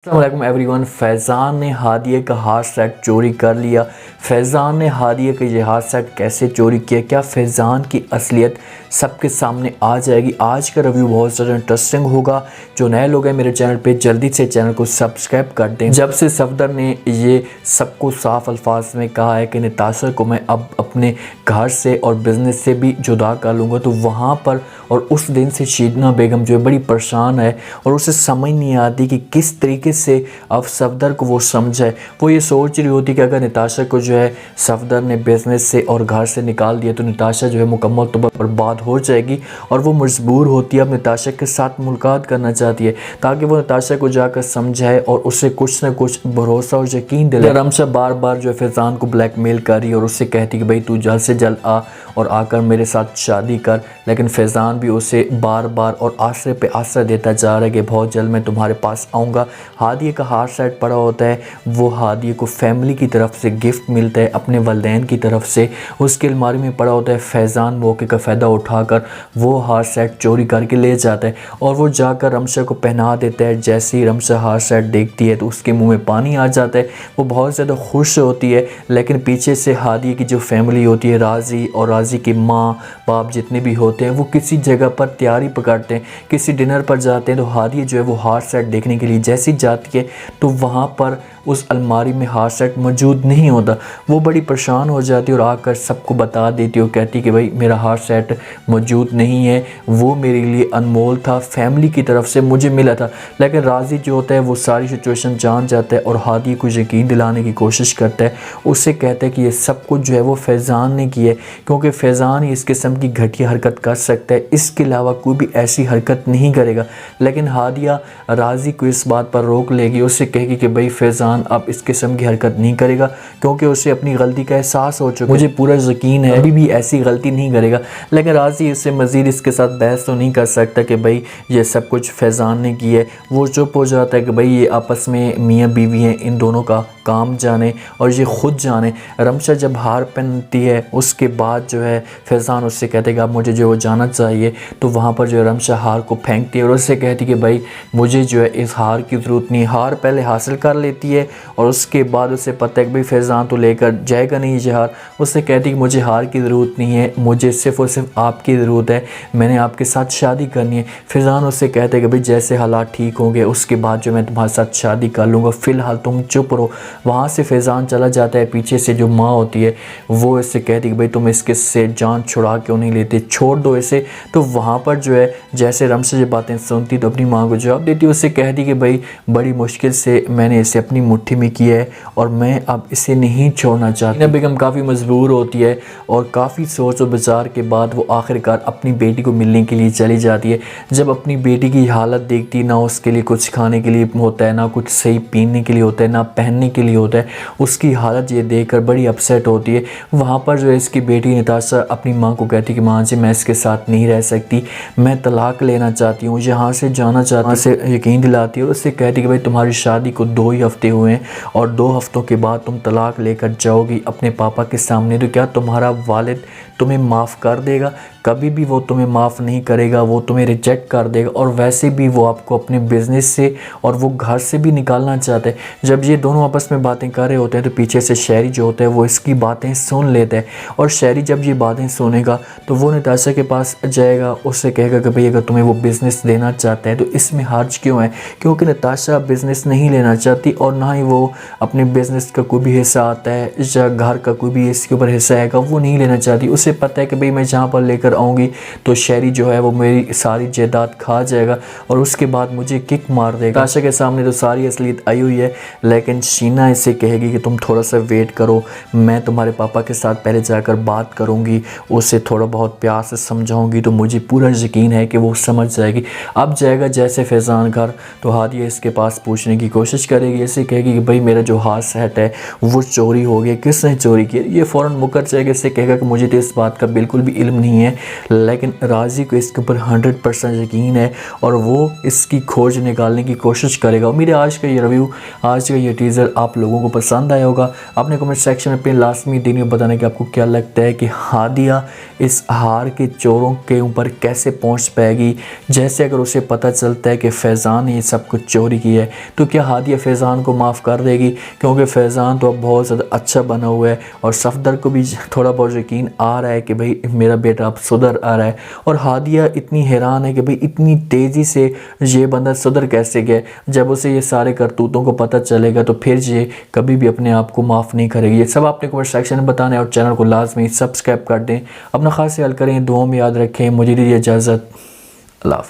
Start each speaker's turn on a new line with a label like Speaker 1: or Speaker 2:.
Speaker 1: अस्सलाम एवरीवन। फैज़ान ने हादिया का हाथ सेट चोरी कर लिया। फैज़ान ने हादिया का ये हाथ सेट कैसे चोरी किया, क्या फैज़ान की असलियत सबके सामने आ जाएगी। आज का रिव्यू बहुत ज़्यादा इंटरेस्टिंग होगा। जो नए लोग हैं मेरे चैनल पे, जल्दी से चैनल को सब्सक्राइब कर दें। जब से सफदर ने ये सबको साफ अल्फाज में कहा है कि नताशा को मैं अब अपने घर से और बिज़नेस से भी जुदा कर लूँगा, तो वहाँ पर और उस दिन से शीदना बेगम जो है बड़ी परेशान है और उसे समझ नहीं आती कि किस तरीके से अब सफदर को वो समझे। वो ये सोच रही होती कि अगर नताशा को जो है सफदर ने बिज़नेस से और घर से निकाल दिया तो नताशा जो है मुकम्मल तौर पर बर्बाद हो जाएगी और वो मजबूर होती है अब नताशा के साथ मुलाकात करना चाहती है ताकि वो नताशा को जाकर समझाए और उससे कुछ ना कुछ भरोसा और यकीन दिलाए। रमशा बार बार जो है फैज़ान को ब्लैकमेल कर रही है और उससे कहती कि भाई तू जल्द से जल्द आ और आकर मेरे साथ शादी कर, लेकिन फैज़ान भी उसे बार बार और आसरे पे आसरा देता जा रहा है कि बहुत जल्द मैं तुम्हारे पास आऊँगा। हादिया का हाथ सेट पड़ा होता है, वो हादिया को फैमिली की तरफ से गिफ्ट मिलता है, अपने वालिदैन की तरफ से उसकी अलमारी में पड़ा होता है। फैज़ान मौके का फ़ायदा उठाकर वो हाथ सेट चोरी करके ले जाता है और वो जाकर रमशा को पहना देता है। जैसे ही रमशा हाथ सेट देखती है तो उसके मुंह में पानी आ जाता है, वो बहुत ज़्यादा खुश होती है। लेकिन पीछे से हादिया की जो फैमिली होती है, राजी और राजी की माँ बाप जितने भी होते हैं, वो किसी जगह पर तैयारी पकड़ते हैं, किसी डिनर पर जाते हैं। तो हादिया जो है वो हाथ सेट देखने के लिए जैसी जाती है तो वहाँ पर उस अलमारी में हाथ सेट मौजूद नहीं होता। वो बड़ी परेशान हो जाती है और आकर सबको बता देती है और कहती कि भाई मेरा हाथ सेट मौजूद नहीं है, वो मेरे लिए अनमोल था, फैमिली की तरफ से मुझे मिला था। लेकिन राजी जो होता है वो सारी सिचुएशन जान जाता है और हादी को यकीन दिलाने की कोशिश करता है। उससे कहता है कि ये सब कुछ जो है वो फैज़ान ने किया है, क्योंकि फैज़ान ही इस किस्म की घटिया हरकत कर सकता है, इसके अलावा कोई भी ऐसी हरकत नहीं करेगा। लेकिन हादिया राजी को इस बात पर रोक लेगी, उससे कहेगी कि भाई फैज़ान अब इस किस्म की हरकत नहीं करेगा क्योंकि उसे अपनी गलती का एहसास हो चुका है, मुझे पूरा यकीन है अभी भी ऐसी गलती नहीं करेगा। लेकिन राजी इससे मज़ीद इसके साथ बहस तो नहीं कर सकता कि भाई ये सब कुछ फैज़ान ने किया है। वो चुप हो जाता है कि भाई ये आपस में मियाँ बीवी हैं, इन दोनों का काम जाने और ये खुद जाने। रमशा जब हार पहनती है उसके बाद जो है फैज़ान उससे कहते कि आप मुझे जो जाना चाहिए, तो वहाँ पर जो है रमशा हार को फेंकती है और उससे कहती कि भाई मुझे जो है इस हार की ज़रूरत नहीं। हार पहले हासिल कर लेती है और उसके बाद उसे पता है कि भाई फैज़ान तो लेकर जाएगा नहीं ये हार। उससे कहती कि मुझे हार की ज़रूरत नहीं है, मुझे सिर्फ़ और सिर्फ आपकी ज़रूरत है, मैंने आपके साथ शादी करनी है। फैज़ान उससे कहते हैं कि भाई जैसे हालात ठीक होंगे उसके बाद जो मैं तुम्हारे साथ शादी कर लूँगा, फ़िलहाल तुम चुप रहो। वहाँ से फैज़ान चला जाता है। पीछे से जो माँ होती है वो इससे कहती है कि भाई तुम इसके से जान छुड़ा क्यों नहीं लेते, छोड़ दो इसे। तो वहाँ पर जो है जैसे रमशा ये बातें सुनती तो अपनी माँ को जवाब देती, उससे कहती कि भाई बड़ी मुश्किल से मैंने इसे अपनी मुट्ठी में किया है और मैं अब इसे नहीं छोड़ना चाहती। बेगम काफ़ी मजबूर होती है और काफ़ी सोच और विचार के बाद वो आखिरकार अपनी बेटी को मिलने के लिए चली जाती है। जब अपनी बेटी की हालत देखती, ना उसके लिए कुछ खाने के लिए होता है, ना कुछ सही पीने के लिए होता है, ना पहनने के लिए होता है, उसकी हालत ये देखकर बड़ी अपसेट होती है। वहाँ पर जो है इसकी बेटी नताशा अपनी माँ को कहती कि माँ जी मैं इसके साथ नहीं रह सकती, मैं तलाक लेना चाहती हूँ, यहाँ से जाना चाहती हूँ। से यकीन दिलाती है और उससे कहती कि भाई तुम्हारी शादी को 2 ही हफ्ते हुए हैं और 2 हफ्तों के बाद तुम तलाक लेकर जाओगी अपने पापा के सामने, तो क्या तुम्हारा वालिद तुम्हें माफ़ कर देगा? कभी भी वो तुम्हें माफ़ नहीं करेगा, वो तुम्हें रिजेक्ट कर देगा और वैसे भी वो आपको अपने बिज़नेस से और वो घर से भी निकालना चाहते हैं। जब ये दोनों आपस में बातें कर रहे होते हैं तो पीछे से शहरी जो होता है वो इसकी बातें सुन लेता है और शहरी जब ये बातें सुनेगा तो वो नताशा के पास जाएगा, उससे कहेगा कि भाई अगर तुम्हें वो बिज़नेस देना चाहता है तो इसमें हर्ज क्यों है, क्योंकि नताशा बिज़नेस नहीं लेना चाहती और ना ही वो अपने बिज़नेस का कोई भी हिस्सा आता है या घर का कोई भी इसके ऊपर हिस्सा आएगा वो नहीं लेना चाहती। उसे पता है कि भाई मैं जहाँ पर लेकर आऊँगी तो शहरी जो है वो मेरी सारी जायदाद खा जाएगा और उसके बाद मुझे किक मार देगा। नताशा के सामने तो सारी असलियत आई हुई है, लेकिन शीना इससे कहेगी कि तुम थोड़ा सा वेट करो, मैं तुम्हारे पापा के साथ पहले जाकर बात करूँगी, उसे थोड़ा बहुत प्यार से समझाऊँगी तो मुझे पूरा यकीन है कि वो समझ जाएगी। अब जाएगा जैसे फैज़ान घर तो हादिया इसके पास पूछने की कोशिश करेगी, ऐसे कहेगी कि भाई मेरा जो हाथ सेट है वो चोरी हो गया, किसने चोरी किया? ये फ़ौरन मुकर जाएगा, इससे कहेगा कि मुझे तो इस बात का बिल्कुल भी इल्म नहीं है लेकिन राजी को इसके ऊपर 100% यकीन है और वो इसकी खोज निकालने की कोशिश करेगा। मेरे आज का ये रिव्यू, आज का ये टीज़र आप लोगों को पसंद आया होगा। अपने कमेंट सेक्शन में अपनी लाजमी दिन में बताना कि आपको क्या लगता है कि हादिया इस हार के चोरों के ऊपर कैसे पहुंच पाएगी। जैसे अगर उसे पता चलता है कि फैज़ान ने ये सब कुछ चोरी की है तो क्या हादिया फैज़ान को माफ़ कर देगी, क्योंकि फैज़ान तो अब बहुत ज़्यादा अच्छा बना हुआ है और सफदर को भी थोड़ा बहुत यकीन आ रहा है कि भाई मेरा बेटा अब सुधर आ रहा है। और हादिया इतनी हैरान है कि भाई इतनी तेज़ी से ये बंदा सुधर कैसे गया। जब उसे ये सारे करतूतों को पता चलेगा तो फिर ये कभी भी अपने आप को माफ़ नहीं करेगी। ये सब आपने कमेंट सेक्शन में बताना है और चैनल को लाजमी सब्सक्राइब कर दें। अपना खास ख्याल करें, दुआ में याद रखें। मुझे दीजिए इजाज़त। अल्लाह हाफ़िज़।